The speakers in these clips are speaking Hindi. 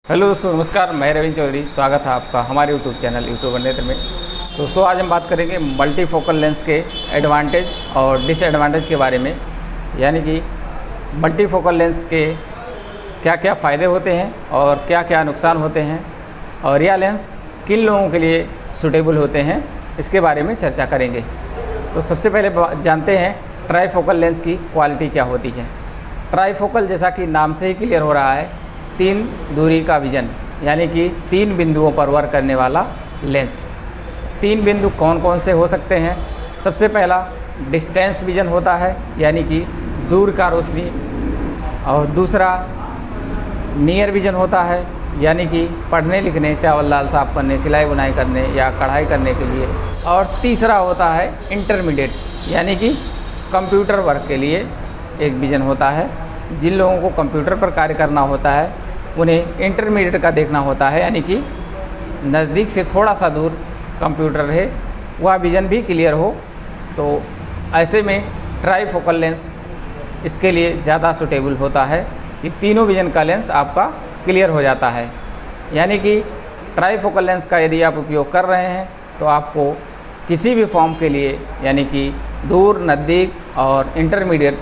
हेलो दोस्तों, नमस्कार। मैं रविंद्र चौधरी, स्वागत है आपका हमारे यूट्यूब चैनल यूट्यूब नेत्र में। दोस्तों, आज हम बात करेंगे मल्टीफोकल लेंस के एडवांटेज और डिसएडवांटेज के बारे में, यानी कि मल्टीफोकल लेंस के क्या क्या फ़ायदे होते हैं और क्या क्या नुकसान होते हैं और यह लेंस किन लोगों के लिए सूटेबल होते हैं, इसके बारे में चर्चा करेंगे। तो सबसे पहले जानते हैं ट्राईफोकल लेंस की क्वालिटी क्या होती है। ट्राईफोकल, जैसा कि नाम से ही क्लियर हो रहा है, 3 दूरी का विजन, यानी कि 3 बिंदुओं पर वर्क करने वाला लेंस। 3 बिंदु कौन कौन से हो सकते हैं? सबसे पहला डिस्टेंस विजन होता है, यानी कि दूर का रोशनी, और दूसरा नियर विजन होता है, यानी कि पढ़ने लिखने, चावल दाल साफ़ करने, सिलाई बुनाई करने या कढ़ाई करने के लिए। और तीसरा होता है इंटरमीडिएट, यानी कि कंप्यूटर वर्क के लिए एक विजन होता है। जिन लोगों को कंप्यूटर पर कार्य करना होता है उन्हें इंटरमीडिएट का देखना होता है, यानी कि नज़दीक से थोड़ा सा दूर कंप्यूटर रहे, वह विज़न भी क्लियर हो। तो ऐसे में ट्राईफोकल लेंस इसके लिए ज़्यादा सूटेबल होता है कि तीनों विज़न का लेंस आपका क्लियर हो जाता है। यानी कि ट्राईफोकल लेंस का यदि आप उपयोग कर रहे हैं तो आपको किसी भी फॉर्म के लिए, यानी कि दूर, नज़दीक और इंटरमीडिएट,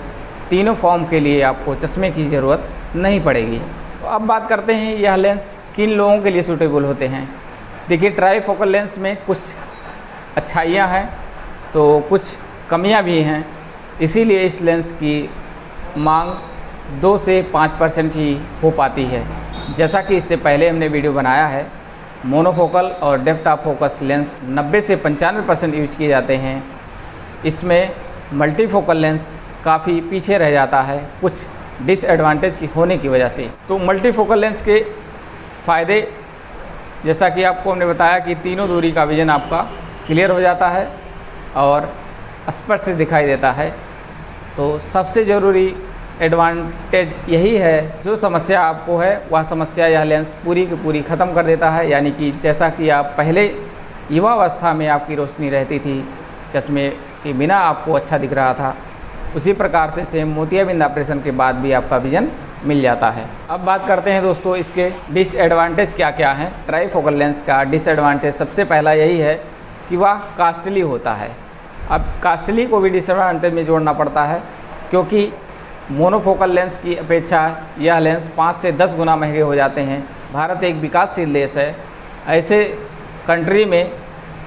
तीनों फॉर्म के लिए आपको चश्मे की ज़रूरत नहीं पड़ेगी। तो अब बात करते हैं यह लेंस किन लोगों के लिए सूटेबल होते हैं। देखिए, ट्राईफोकल लेंस में कुछ अच्छाइयाँ हैं तो कुछ कमियाँ भी हैं, इसीलिए इस लेंस की मांग 2 से 5% ही हो पाती है। जैसा कि इससे पहले हमने वीडियो बनाया है, मोनोफोकल और डेप्थ ऑफ फोकस लेंस 90 से 95% यूज किए जाते हैं। इसमें मल्टीफोकल लेंस काफ़ी पीछे रह जाता है कुछ डिसएडवांटेज की होने की वजह से। तो मल्टीफोकल लेंस के फ़ायदे, जैसा कि आपको हमने बताया कि तीनों दूरी का विजन आपका क्लियर हो जाता है और स्पष्ट दिखाई देता है। तो सबसे ज़रूरी एडवांटेज यही है, जो समस्या आपको है वह समस्या यह लेंस पूरी की पूरी ख़त्म कर देता है। यानी कि जैसा कि आप पहले युवावस्था में आपकी रोशनी रहती थी, चश्मे के बिना आपको अच्छा दिख रहा था, उसी प्रकार से सेम मोतियाबिंद ऑपरेशन के बाद भी आपका विजन मिल जाता है। अब बात करते हैं दोस्तों इसके डिसएडवांटेज क्या क्या हैं। ट्राईफोकल लेंस का डिसएडवांटेज सबसे पहला यही है कि वह कास्टली होता है। अब कास्टली को भी डिसएडवांटेज में जोड़ना पड़ता है, क्योंकि मोनोफोकल लेंस की अपेक्षा यह लेंस 5 से 10 गुना महंगे हो जाते हैं। भारत एक विकासशील देश है, ऐसे कंट्री में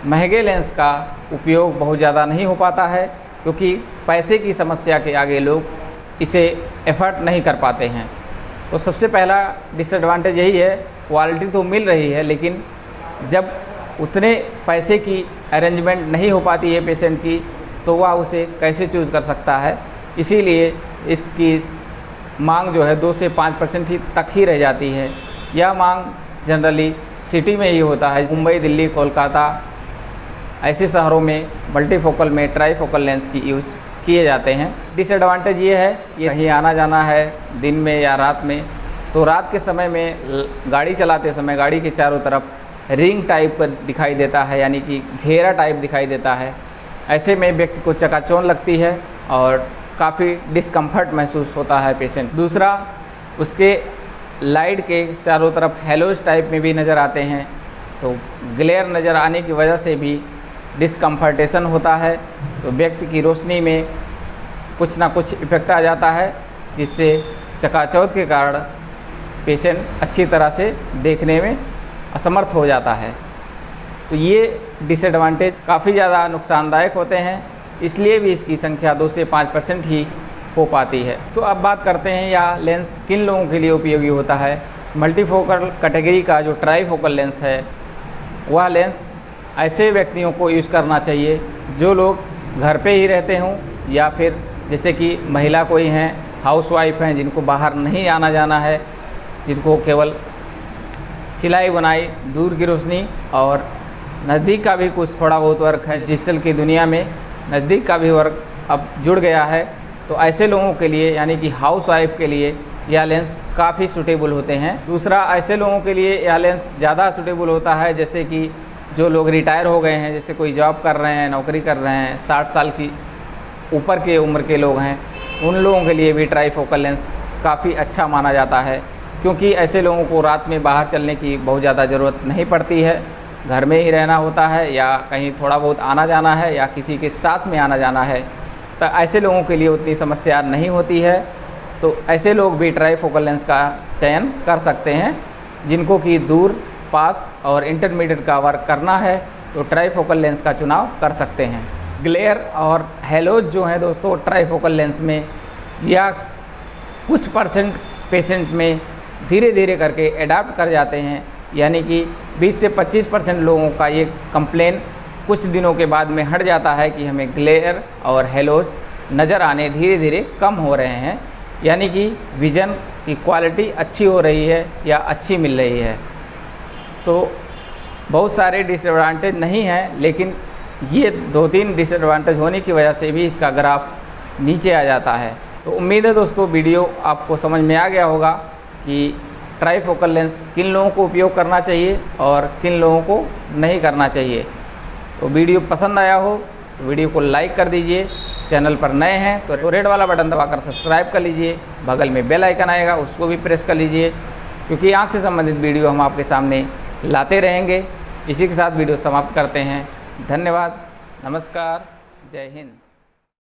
महंगे लेंस का उपयोग बहुत ज़्यादा नहीं हो पाता है, क्योंकि पैसे की समस्या के आगे लोग इसे एफर्ट नहीं कर पाते हैं। तो सबसे पहला डिसएडवांटेज यही है, क्वालिटी तो मिल रही है, लेकिन जब उतने पैसे की अरेंजमेंट नहीं हो पाती है पेशेंट की, तो वह उसे कैसे चूज़ कर सकता है। इसीलिए इसकी मांग जो है 2 से 5% ही तक ही रह जाती है। यह मांग जनरली सिटी में ही होता है। मुंबई, दिल्ली, कोलकाता, ऐसे शहरों में मल्टीफोकल में ट्राईफोकल लेंस की यूज किए जाते हैं। डिसएडवांटेज ये है, ये कहीं आना जाना है दिन में या रात में, तो रात के समय में गाड़ी चलाते समय गाड़ी के चारों तरफ रिंग टाइप का दिखाई देता है, यानी कि घेरा टाइप दिखाई देता है। ऐसे में व्यक्ति को चकाचौंध लगती है और काफ़ी डिस्कम्फर्ट महसूस होता है पेशेंट। दूसरा, उसके लाइट के चारों तरफ हेलोज टाइप में भी नज़र आते हैं, तो ग्लेयर नज़र आने की वजह से भी डिस्कम्फर्टेशन होता है। तो व्यक्ति की रोशनी में कुछ ना कुछ इफेक्ट आ जाता है, जिससे चकाचौंध के कारण पेशेंट अच्छी तरह से देखने में असमर्थ हो जाता है। तो ये डिसएडवांटेज काफ़ी ज़्यादा नुकसानदायक होते हैं, इसलिए भी इसकी संख्या 2 से 5% ही हो पाती है। तो अब बात करते हैं यह लेंस किन लोगों के लिए उपयोगी होता है। मल्टीफोकल कैटेगरी का जो ट्राईफोकल लेंस है, वह लेंस ऐसे व्यक्तियों को यूज़ करना चाहिए जो लोग घर पे ही रहते हों, या फिर जैसे कि महिला कोई हैं, हाउसवाइफ हैं, जिनको बाहर नहीं आना जाना है, जिनको केवल सिलाई बुनाई, दूर की रोशनी और नज़दीक का भी कुछ थोड़ा बहुत वर्क है। डिजिटल की दुनिया में नज़दीक का भी वर्क अब जुड़ गया है, तो ऐसे लोगों के लिए, यानी कि हाउसवाइफ के लिए यह लेंस काफ़ी सूटेबल होते हैं। दूसरा, ऐसे लोगों के लिए यह लेंस ज़्यादा सूटेबल होता है जैसे कि जो लोग रिटायर हो गए हैं, जैसे कोई जॉब कर रहे हैं, नौकरी कर रहे हैं, 60 साल की ऊपर के उम्र के लोग हैं, उन लोगों के लिए भी ट्राईफोकल लेंस काफ़ी अच्छा माना जाता है। क्योंकि ऐसे लोगों को रात में बाहर चलने की बहुत ज़्यादा ज़रूरत नहीं पड़ती है, घर में ही रहना होता है या कहीं थोड़ा बहुत आना जाना है या किसी के साथ में आना जाना है, तो ऐसे लोगों के लिए उतनी समस्या नहीं होती है। तो ऐसे लोग भी ट्राईफोकल लेंस का चयन कर सकते हैं। जिनको कि दूर, पास और इंटरमीडिएट का वर्क करना है तो ट्राईफोकल लेंस का चुनाव कर सकते हैं। ग्लेयर और हेलोज जो हैं दोस्तों ट्राईफोकल लेंस में या कुछ परसेंट पेशेंट में धीरे धीरे करके एडाप्ट कर जाते हैं, यानी कि 20 से 25% लोगों का ये कंप्लेन कुछ दिनों के बाद में हट जाता है कि हमें ग्लेयर और हेलोज नज़र आने धीरे धीरे कम हो रहे हैं, यानी कि विज़न की क्वालिटी अच्छी हो रही है या अच्छी मिल रही है। तो बहुत सारे डिसएडवांटेज नहीं हैं, लेकिन ये 2-3 डिसएडवांटेज होने की वजह से भी इसका ग्राफ नीचे आ जाता है। तो उम्मीद है दोस्तों वीडियो आपको समझ में आ गया होगा कि ट्राईफोकल लेंस किन लोगों को उपयोग करना चाहिए और किन लोगों को नहीं करना चाहिए। तो वीडियो पसंद आया हो तो वीडियो को लाइक कर दीजिए, चैनल पर नए हैं तो रेड वाला बटन दबाकर सब्सक्राइब कर लीजिए, बगल में बेल आइकन आएगा उसको भी प्रेस कर लीजिए, क्योंकि आँख से संबंधित वीडियो हम आपके सामने लाते रहेंगे। इसी के साथ वीडियो समाप्त करते हैं। धन्यवाद, नमस्कार, जय हिंद।